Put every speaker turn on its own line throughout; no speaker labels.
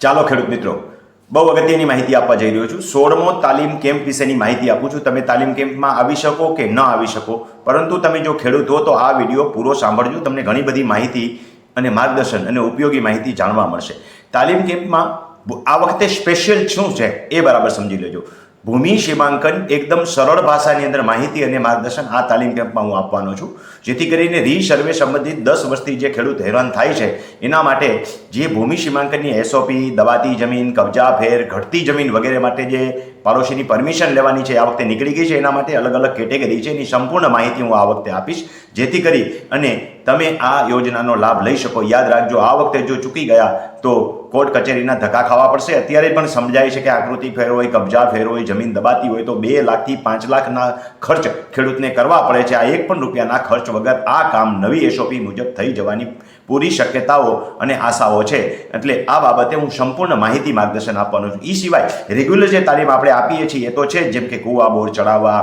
ચાલો ખેડૂત મિત્રો, બહુ અગત્યની માહિતી આપવા જઈ રહ્યો છું. 16મો તાલીમ કેમ્પ વિશેની માહિતી આપું છું. તમે તાલીમ કેમ્પમાં આવી શકો કે ન આવી શકો, પરંતુ તમે જો ખેડૂત હો તો આ વિડીયો પૂરો સાંભળજો. તમને ઘણી બધી માહિતી અને માર્ગદર્શન અને ઉપયોગી માહિતી જાણવા મળશે. તાલીમ કેમ્પમાં આ વખતે સ્પેશિયલ શું છે એ બરાબર સમજી લેજો. ભૂમિ સીમાંકન એકદમ સરળ ભાષાની અંદર માહિતી અને માર્ગદર્શન આ તાલીમ કેમ્પમાં હું આપવાનો છું, જેથી કરીને રીસર્વે સંબંધિત 10 વર્ષથી જે ખેડૂત હેરાન થાય છે એના માટે જે ભૂમિ સીમાંકનની એસઓપી, દબાતી જમીન, કબજા ફેર, ઘટતી જમીન વગેરે માટે જે પાડોશીની પરમિશન લેવાની છે આ વખતે નીકળી ગઈ છે, એના માટે અલગ અલગ કેટેગરી છે, એની સંપૂર્ણ માહિતી હું આ વખતે આપીશ, જેથી કરી અને તમે આ યોજનાનો લાભ લઈ શકો. યાદ રાખજો, આ વખતે જો ચૂકી ગયા તો કોર્ટ કચેરીના ધક્કા ખાવા પડશે. અત્યારે પણ સમજાય છે કે આકૃતિ ફેર હોય, કબજા ફેર હોય, જમીન દબાતી હોય તો 2 લાખથી 5 લાખના ખર્ચ ખેડૂતને કરવા પડે છે. આ 1 પણ રૂપિયાના ખર્ચ વગર આ કામ નવી એસઓપી મુજબ થઈ જવાની પૂરી શક્યતાઓ અને આશાઓ છે. એટલે આ બાબતે હું સંપૂર્ણ માહિતી માર્ગદર્શન આપવાનું છું. એ સિવાય રેગ્યુલર જે તાલીમ આપણે આપીએ છીએ એ તો છે, જેમ કે કૂવા બોર ચડાવવા,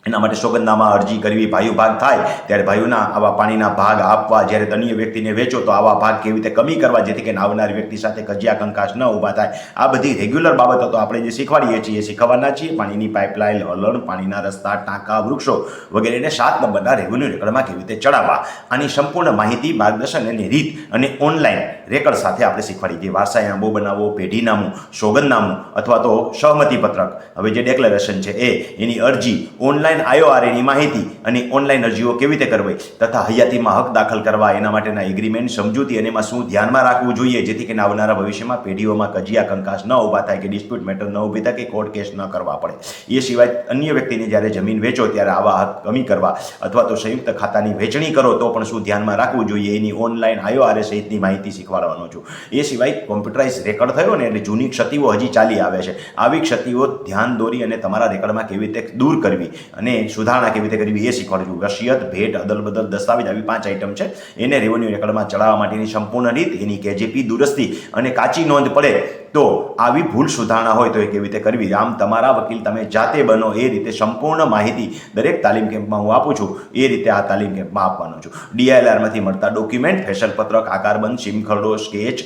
એના માટે સોગંદનામા અરજી કરવી, ભાઈઓ ભાગ થાય ત્યારે ભાઈઓના આવા પાણીના ભાગ આપવા, જ્યારે અન્ય વ્યક્તિને વેચો તો આવા ભાગ કેવી રીતે કમી કરવા જેથી કે આવનાર વ્યક્તિ સાથે કજિયા કંકાસ ન ઊભા થાય. આ બધી રેગ્યુલર બાબતો તો આપણે જે શીખવાડીએ છીએ એ શીખવાના છીએ. પાણીની પાઇપલાઇન, હલણ, પાણીના રસ્તા, ટાંકા, વૃક્ષો વગેરેને 7 નંબરના રેવન્યુ રેકર્ડમાં કેવી રીતે ચડાવવા, આની સંપૂર્ણ માહિતી, માર્ગદર્શન અને રીત અને ઓનલાઈન રેકર્ડ સાથે આપણે શીખવાડીએ છીએ. વારસાઈ આંબો બનાવવો, પેઢીનામું, સોગંદનામું અથવા તો સહમતિ પત્રક, હવે જે ડેક્લેરેશન છે એની અરજી, ઓનલાઈન આઈઓઆરએની માહિતી અને ઓનલાઈન અરજીઓ કેવી રીતે કરવી તથા હયાતીમાં હક દાખલ કરવા, એના માટેના એગ્રીમેન્ટ, સમજૂતી અને એમાં શું ધ્યાનમાં રાખવું જોઈએ જેથી કે આવનારા ભવિષ્યમાં પેઢીઓમાં કજિયા કંકાસ ન ઊભા થાય, કે ડિસ્પ્યુટ મેટર ન ઊભી થાય, કે કોર્ટ કેસ ન કરવા પડે. એ સિવાય અન્ય વ્યક્તિને જ્યારે જમીન વેચો ત્યારે આવા હક કમી કરવા અથવા તો સંયુક્ત ખાતાની વેચણી કરો તો પણ શું ધ્યાનમાં રાખવું જોઈએ, એની ઓનલાઈન આઈઓઆરએ સહિતની માહિતી શીખવાડવાનો છું. એ સિવાય કોમ્પ્યુટરાઇઝ રેકર્ડ થયો ને એટલે જૂની ક્ષતિઓ હજી ચાલી આવે છે, આવી ક્ષતિઓ ધ્યાન દોરી અને તમારા રેકર્ડમાં કેવી રીતે દૂર કરવી અને સુધારણા કેવી રીતે કરવી એ શીખવાડું. વસિયત, ભેટ, અદલ બદલ, દસ્તાવેજ, આવી 5 આઈટમ છે. એને રેવન્યુ રેકર્ડમાં ચડાવવા માટેની સંપૂર્ણ રીત, એની કેજેપી, દુરસ્તી અને કાચી નોંધ પડે તો આવી ભૂલ સુધારણા હોય તો એ કેવી રીતે કરવી. આમ તમારા વકીલ તમે જાતે બનો એ રીતે સંપૂર્ણ માહિતી દરેક તાલીમ કેમ્પમાં હું આપું છું. એ રીતે આ તાલીમ કેમ્પમાં આપવાનો છું. ડીઆઈએલઆરમાંથી મળતા ડોક્યુમેન્ટ, ફેશન પત્રક, આકારબંધ, સિમ ખરડો, સ્કેચ,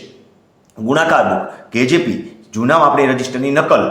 ગુણાકાર બુક, કેજેપી, જૂના આપણી રજિસ્ટરની નકલ,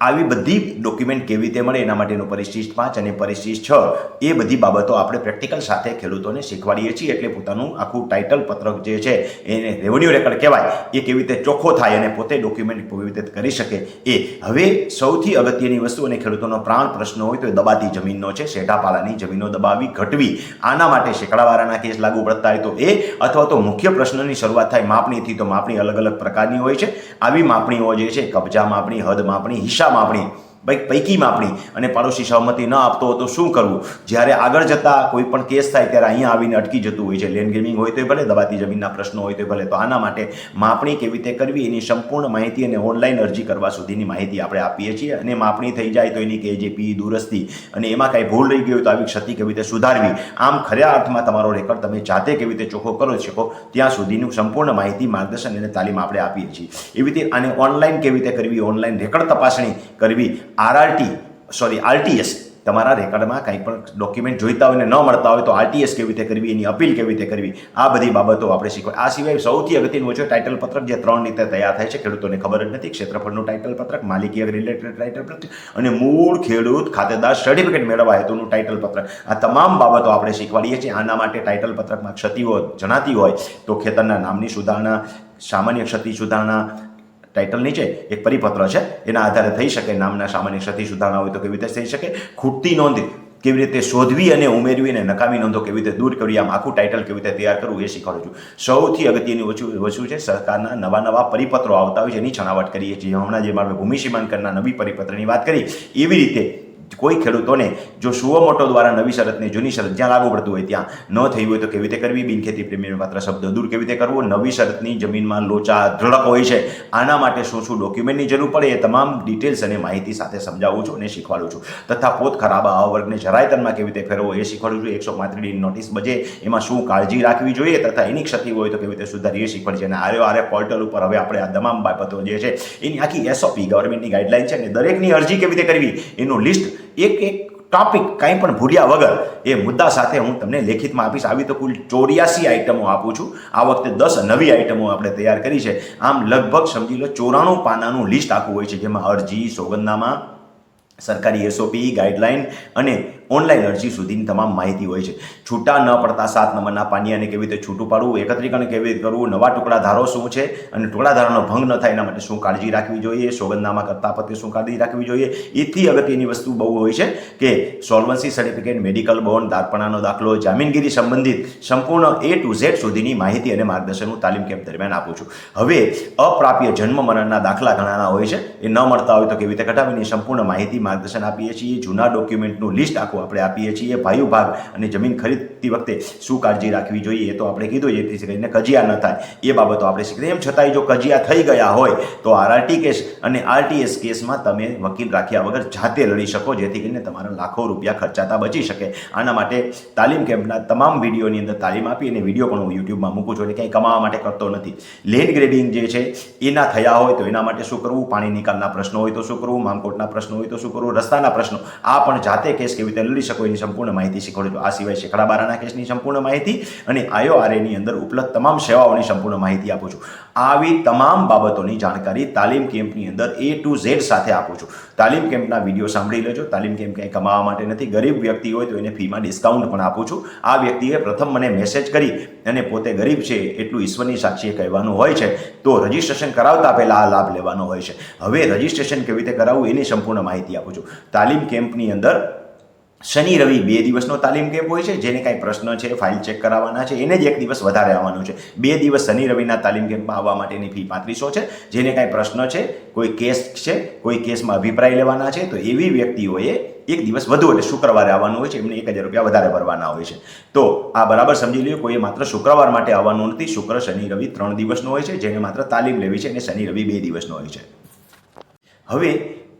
આવી બધી ડોક્યુમેન્ટ કેવી રીતે મળે એના માટેનું પરિશિષ્ટ 5 અને પરિશિષ્ટ 6 એ બધી બાબતો આપણે પ્રેક્ટિકલ સાથે ખેડૂતોને શીખવાડીએ છીએ. એટલે પોતાનું આખું ટાઇટલ પત્રક જે છે એને રેવન્યુ રેકર્ડ કહેવાય એ કેવી રીતે ચોખ્ખો થાય અને પોતે ડોક્યુમેન્ટ કેવી રીતે કરી શકે એ. હવે સૌથી અગત્યની વસ્તુ અને ખેડૂતોનો પ્રાણ પ્રશ્ન હોય તો એ દબાતી જમીનનો છે. શેઢાપાલાની જમીનો દબાવી ઘટવી, આના માટે શેકડાવાળાના કેસ લાગુ પડતા હોય તો એ, અથવા તો મુખ્ય પ્રશ્નની શરૂઆત થાય માપણીથી તો માપણી અલગ અલગ પ્રકારની હોય છે. આવી માપણીઓ જે છે, કબજા માપણી, હદ માપણી, હિસ્સા માપણી, પૈકી માપણી અને પાડોશી સહમતિ ન આપતો હોય તો શું કરવું, જ્યારે આગળ જતા કોઈ પણ કેસ થાય ત્યારે અહીંયા આવીને અટકી જતું હોય છે. લેન્ડ ગ્રીમિંગ હોય તો ભલે, દબાતી જમીનના પ્રશ્નો હોય તો ભલે. તો આના માટે માપણી કેવી રીતે કરવી એની સંપૂર્ણ માહિતી અને ઓનલાઈન અરજી કરવા સુધીની માહિતી આપણે આપીએ છીએ. અને માપણી થઈ જાય તો એની કેજેપી, દુરસ્તી અને એમાં કાંઈ ભૂલ રહી ગઈ હોય તો આવી ક્ષતિ કેવી રીતે સુધારવી, આમ ખરા અર્થમાં તમારો રેકર્ડ તમે જાતે કેવી રીતે ચોખ્ખો કરી શકો ત્યાં સુધીનું સંપૂર્ણ માહિતી, માર્ગદર્શન અને તાલીમ આપણે આપીએ છીએ. એવી રીતે આને ઓનલાઈન કેવી રીતે કરવી, ઓનલાઈન રેકર્ડ તપાસણી કરવી, આરટીએસ, તમારા રેકર્ડમાં કંઈ પણ ડોક્યુમેન્ટ જોઈતા હોય ને ન મળતા હોય તો આરટીએસ કેવી રીતે કરવી, એની અપીલ કેવી રીતે કરવી, આ બધી બાબતો આપણે શીખવા. આ સિવાય સૌથી અગત્યનું છે ટાઇટલ પત્રક, જે 3 રીતે તૈયાર થાય છે. ખેડૂતોને ખબર જ નથી. ક્ષેત્રફળનું ટાઇટલ પત્રક, માલિકી રિલેટેડ ટાઇટલ પત્રક અને મૂળ ખેડૂત ખાતેદાર સર્ટિફિકેટ મેળવવા હેતુનું ટાઇટલ પત્રક. આ તમામ બાબતો આપણે શીખવાડીએ છીએ. આના માટે ટાઇટલ પત્રકમાં ક્ષતિઓ જણાતી હોય તો ખેતરના નામની સુધારણા, સામાન્ય ક્ષતિ સુધારણા, ટાઇટલ નીચે એક પરિપત્ર છે એના આધારે થઈ શકે. નામના સામાન્ય ક્ષતિ સુધારણા હોય તો કેવી રીતે થઈ શકે, ખૂટતી નોંધ કેવી રીતે શોધવી અને ઉમેરવી અને નકામી નોંધો કેવી રીતે દૂર કરવી, આમ આખું ટાઇટલ કેવી રીતે તૈયાર કરવું એ શીખવાડું છું. સૌથી અગત્યની વસ્તુ છે, સરકારના નવા પરિપત્રો આવતા હોય છે એની છણાવટ કરીએ છીએ. હમણાં જે મારે ભૂમિ સીમાંકનના નવી પરિપત્રની વાત કરી એવી રીતે કોઈ ખેડૂતોને જો સુઓ મોટો દ્વારા નવી શરતને જૂની શરત જ્યાં લાગુ પડતું હોય ત્યાં ન થઈ હોય તો કેવી રીતે કરવી, બિનખેતી પ્રીમિયમ પાત્ર શબ્દ દૂર કેવી રીતે કરવો, નવી શરતની જમીનમાં લોચા ધડક હોય છે આના માટે શું શું ડોક્યુમેન્ટની જરૂર પડે એ તમામ ડિટેલ્સ અને માહિતી સાથે સમજાવું છું અને શીખવાડું છું. તથા પોત ખરાબ આ વર્ગને જરાયતનમાં કેવી રીતે ફેરવો એ શીખવાડું છું. 135 નોટિસ બજે એમાં શું કાળજી રાખવી જોઈએ તથા એની ક્ષતિ હોય તો કેવી રીતે સુધારી એ શીખવાડી છે. અને આરએ પોર્ટલ ઉપર હવે આપણે આ તમામ બાબતો જે છે એની આખી એસઓપી ગવર્મેન્ટની ગાઈડલાઈન છે અને દરેકની અરજી કેવી રીતે કરવી એનું લિસ્ટ એક ટોપિક કંઈ પણ ભૂલ્યા વગર એ મુદ્દા સાથે હું તમને લેખિતમાં આપીશ. આવી તો કુલ 84 આઇટમો આપું છું. આ વખતે 10 નવી આઇટમો આપણે તૈયાર કરી છે. આમ લગભગ સમજી લો 94 પાનાનું લિસ્ટ આખું હોય છે, જેમાં અરજી, સોગંદનામા, સરકારી એસઓપી, ગાઈડલાઇન અને ઓનલાઈન અરજી સુધીની તમામ માહિતી હોય છે. છૂટા ન પડતા 7 નંબરના પાનિયાને કેવી રીતે છૂટું પાડવું, એકત્રીકરણ કેવી રીતે કરવું, નવા ટુકડા ધારો શું છે અને ટુકડા ધારાનો ભંગ ન થાય એના માટે શું કાળજી રાખવી જોઈએ, સોગંદનામા કરતા વખતે શું કાળજી રાખવી જોઈએ. એથી અગત્યની વસ્તુ બહુ હોય છે કે સોલ્વન્સી સર્ટિફિકેટ, મેડિકલ બોન્ડ, દારપણાનો દાખલો, જામીનગીરી સંબંધિત સંપૂર્ણ A to Z સુધીની માહિતી અને માર્ગદર્શન હું તાલીમ કેમ્પ દરમિયાન આપું છું. હવે અપ્રાપ્ય જન્મ મરણના દાખલા ઘણાના હોય છે, એ ન મળતા હોય તો કેવી રીતે કઢાવીને સંપૂર્ણ માહિતી માર્ગદર્શન આપીએ છીએ. જૂના ડોક્યુમેન્ટનું લિસ્ટ આખું આપણે આપીએ છીએ. ભાઈ ભાગ અને જમીન ખરીદતી વખતે શું કાળજી રાખવી જોઈએ એ તો આપણે કીધું, જેથી કરીને કજિયા ન થાય એ બાબતો આપણે શીખીએ. એમ છતાંય જો કજિયા થઈ ગયા હોય તો RRT કેસ અને RTS કેસમાં તમે વકીલ રાખ્યા વગર જાતે લડી શકો, જેથી કરીને તમારા લાખો રૂપિયા ખર્ચાતા બચી શકે. આના માટે તાલીમ કેમ્પના તમામ વિડીયોની અંદર તાલીમ આપી અને વિડીયો પણ હું યુટ્યુબમાં મૂકું છું, એટલે કંઈ કમાવા માટે કરતો નથી. લેન્ડ ગ્રેડિંગ જે છે એના થયા હોય તો એના માટે શું કરવું, પાણી નિકાલના પ્રશ્નો હોય તો શું કરવું, મામકોટના પ્રશ્નો હોય તો શું કરવું, રસ્તાના પ્રશ્નો, આ પણ જાતે કેસ કેવી રીતે લડી શકો એની સંપૂર્ણ માહિતી શીખવાડું છું. આ સિવાય શેકડા બારાના કેસની સંપૂર્ણ માહિતી અને IORAની અંદર ઉપલબ્ધ તમામ સેવાઓની સંપૂર્ણ માહિતી આપું છું. આવી તમામ બાબતોની જાણકારી તાલીમ કેમ્પની અંદર A to Z સાથે આપું છું. તાલીમ કેમ્પના વિડીયો સાંભળી લેજો. તાલીમ કેમ્પ કંઈ કમાવા માટે નથી. ગરીબ વ્યક્તિ હોય તો એને ફીમાં ડિસ્કાઉન્ટ પણ આપું છું. આ વ્યક્તિએ પ્રથમ મને મેસેજ કરી અને પોતે ગરીબ છે એટલું ઈશ્વરની સાક્ષીએ કહેવાનું હોય છે, તો રજિસ્ટ્રેશન કરાવતા પહેલાં આ લાભ લેવાનો હોય છે. હવે રજિસ્ટ્રેશન કેવી રીતે કરાવવું એની સંપૂર્ણ માહિતી આપું છું. તાલીમ કેમ્પની અંદર શનિ રવિ 2 દિવસનો તાલીમ કેમ્પ હોય છે. જેને કાંઈ પ્રશ્ન છે, ફાઇલ ચેક કરાવવાના છે, એને જ 1 દિવસ વધારે આવવાનું છે. 2 દિવસ શનિ રવિના તાલીમ કેમ્પમાં આવવા માટેની ફી 3500 છે. જેને કાંઈ પ્રશ્ન છે, કોઈ કેસ છે, કોઈ કેસમાં અભિપ્રાય લેવાના છે, તો એવી વ્યક્તિઓએ 1 દિવસ વધુ એટલે શુક્રવારે આવવાનું હોય છે. એમને 1000 રૂપિયા વધારે ભરવાના હોય છે. તો આ બરાબર સમજી લ્યો. કોઈએ માત્ર શુક્રવાર માટે આવવાનું નથી. શુક્ર, શનિ, રવિ 3 દિવસનો હોય છે, જેને માત્ર તાલીમ લેવી છે, અને શનિ રવિ 2 દિવસનો હોય છે. હવે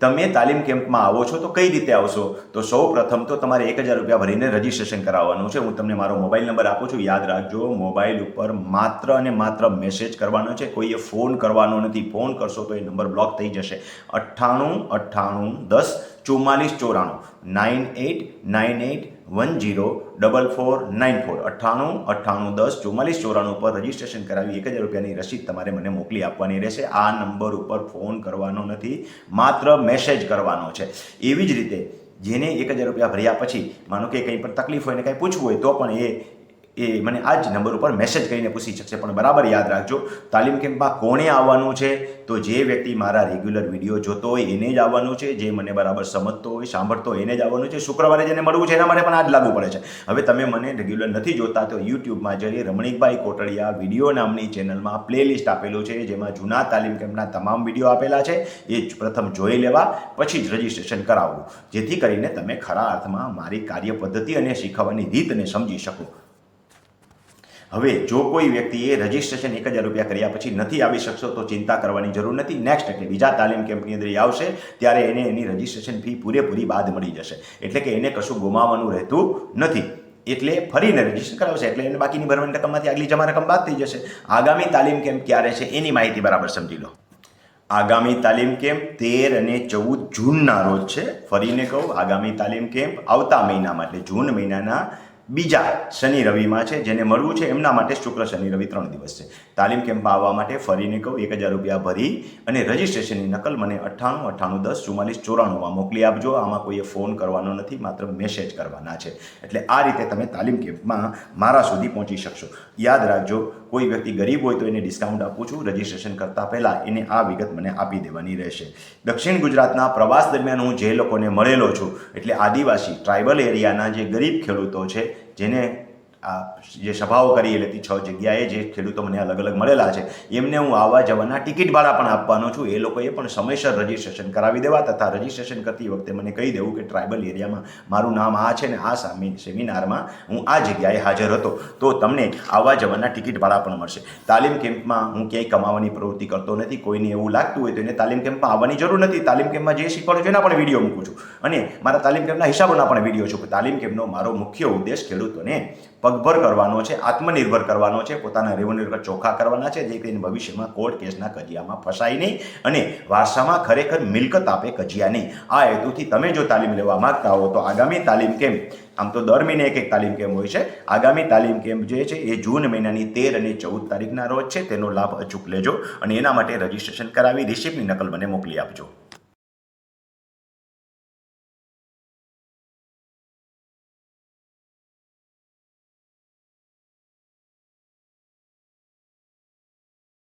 તમે તાલીમ કેમ્પમાં આવો છો તો કઈ રીતે આવશો? તો સૌ પ્રથમ તો તમારે 1000 રૂપિયા ભરીને રજીસ્ટ્રેશન કરાવવાનું છે. હું તમને મારો મોબાઈલ નંબર આપું છું, યાદ રાખજો. મોબાઈલ ઉપર માત્ર અને માત્ર મેસેજ કરવાનો છે, કોઈએ ફોન કરવાનો નથી. ફોન કરશો તો એ નંબર બ્લોક થઈ જશે. 98 98 10 44 94 98 98 10 4494 98 98 10 44 94 પર રજીસ્ટ્રેશન કરાવી 1000 રૂપિયાની રસીદ તમારે મને મોકલી આપવાની રહેશે. આ નંબર ઉપર ફોન કરવાનો નથી, માત્ર મેસેજ કરવાનો છે. એવી જ રીતે જેને 1000 રૂપિયા ભર્યા પછી માનો કે કંઈ પણ તકલીફ હોય ને કંઈ પૂછવું હોય તો પણ એ મને આ જ નંબર ઉપર મેસેજ કરીને પૂછી શકશે. પણ બરાબર યાદ રાખજો, તાલીમ કેમ્પમાં કોણે આવવાનું છે? તો જે વ્યક્તિ મારા રેગ્યુલર વિડીયો જોતો હોય એને જ આવવાનું છે. જે મને બરાબર સમજતો હોય, સાંભળતો હોય એને જ આવવાનું છે. શુક્રવારે જેને મળવું છે એના માટે પણ આ જ લાગુ પડે છે. હવે તમે મને રેગ્યુલર નથી જોતા તો યુટ્યુબમાં જઈ રમણીકભાઈ કોટડિયા વિડીયો નામની ચેનલમાં પ્લેલિસ્ટ આપેલું છે, જેમાં જૂના તાલીમ કેમ્પના તમામ વિડીયો આપેલા છે. એ જ પ્રથમ જોઈ લેવા, પછી જ રજીસ્ટ્રેશન કરાવવું, જેથી કરીને તમે ખરા અર્થમાં મારી કાર્ય પદ્ધતિ અને શીખવવાની રીતને સમજી શકો. હવે જો કોઈ વ્યક્તિએ રજીસ્ટ્રેશન 1000 રૂપિયા કર્યા પછી નથી આવી શકશો તો ચિંતા કરવાની જરૂર નથી. નેક્સ્ટ એટલે બીજા તાલીમ કેમ્પની અંદર આવશે ત્યારે એને એની રજીસ્ટ્રેશન ફી પૂરેપૂરી બાદ મળી જશે. એટલે કે એને કશું ગુમાવવાનું રહેતું નથી. એટલે ફરીને રજીસ્ટ્રેશન કરાવશે એટલે એને બાકીની ભરવાની રકમમાંથી આગલી જમા રકમ બાદ થઈ જશે. આગામી તાલીમ કેમ્પ ક્યારે છે એની માહિતી બરાબર સમજી લો. આગામી તાલીમ કેમ્પ 13 અને 14 જૂનના રોજ છે. ફરીને કહું, આગામી તાલીમ કેમ્પ આવતા મહિનામાં એટલે જૂન મહિનાના બીજા શનિ રવિમાં છે. જેને મળવું છે એમના માટે શુક્ર, શનિ, રવિ 3 દિવસ છે. તાલીમ કેમ્પમાં આવવા માટે ફરીને કહું, 1000 રૂપિયા ભરી અને રજીસ્ટ્રેશનની નકલ મને 98 98 10 44 94 મોકલી આપજો. આમાં કોઈએ ફોન કરવાનો નથી, માત્ર મેસેજ કરવાના છે. એટલે આ રીતે તમે તાલીમ કેમ્પમાં મારા સુધી પહોંચી શકશો. યાદ રાખજો, કોઈ વ્યક્તિ ગરીબ હોય તો એને ડિસ્કાઉન્ટ આપું છું. રજીસ્ટ્રેશન કરતાં પહેલાં એને આ વિગત મને આપી દેવાની રહેશે. દક્ષિણ ગુજરાતના પ્રવાસ દરમિયાન હું જે લોકોને મળેલો છું, એટલે આદિવાસી ટ્રાઇબલ એરિયાના જે ગરીબ ખેડૂતો છે, જેને જે સભાઓ કરી એટલે 6 જગ્યાએ જે ખેડૂતો મને અલગ અલગ મળેલા છે, એમને હું આવવા જવાના ટિકિટ ભાડા પણ આપવાનો છું. એ લોકોએ પણ સમયસર રજીસ્ટ્રેશન કરાવી દેવા, તથા રજીસ્ટ્રેશન કરતી વખતે મને કહી દેવું કે ટ્રાઇબલ એરિયામાં મારું નામ આ છે ને આ સેમિનારમાં હું આ જગ્યાએ હાજર હતો, તો તમને આવવા જવાના ટિકિટ ભાડા પણ મળશે. તાલીમ કેમ્પમાં હું ક્યાંય કમાવાની પ્રવૃત્તિ કરતો નથી. કોઈને એવું લાગતું હોય તો એને તાલીમ કેમ્પમાં આવવાની જરૂર નથી. તાલીમ કેમ્પમાં જે શીખવાડું છું એના પણ વિડીયો મૂકું છું, અને મારા તાલીમ કેમ્પના હિસાબોના પણ વિડીયો છું. તાલીમ કેમ્પનો મારો મુખ્ય ઉદ્દેશ ખેડૂતોને પગભર કરવાનો છે, આત્મનિર્ભર કરવાનો છે, પોતાના રેવન્યુ ચોખ્ખા કરવાના છે, જે કરીને ભવિષ્યમાં કોર્ટ કેસના કજિયામાં ફસાય નહીં અને વારસામાં ખરેખર મિલકત આપે કજિયા નહીં. આ હેતુથી તમે જો તાલીમ લેવા માંગતા હો તો આગામી તાલીમ કેમ્પ, આમ તો દર મહિને એક તાલીમ કેમ્પ હોય છે, આગામી તાલીમ કેમ્પ જે છે એ જૂન મહિનાની 13 અને 14 તારીખના રોજ છે. તેનો લાભ અચૂક લેજો અને એના માટે રજીસ્ટ્રેશન કરાવી રિસિપ્ટની નકલ મને મોકલી આપજો.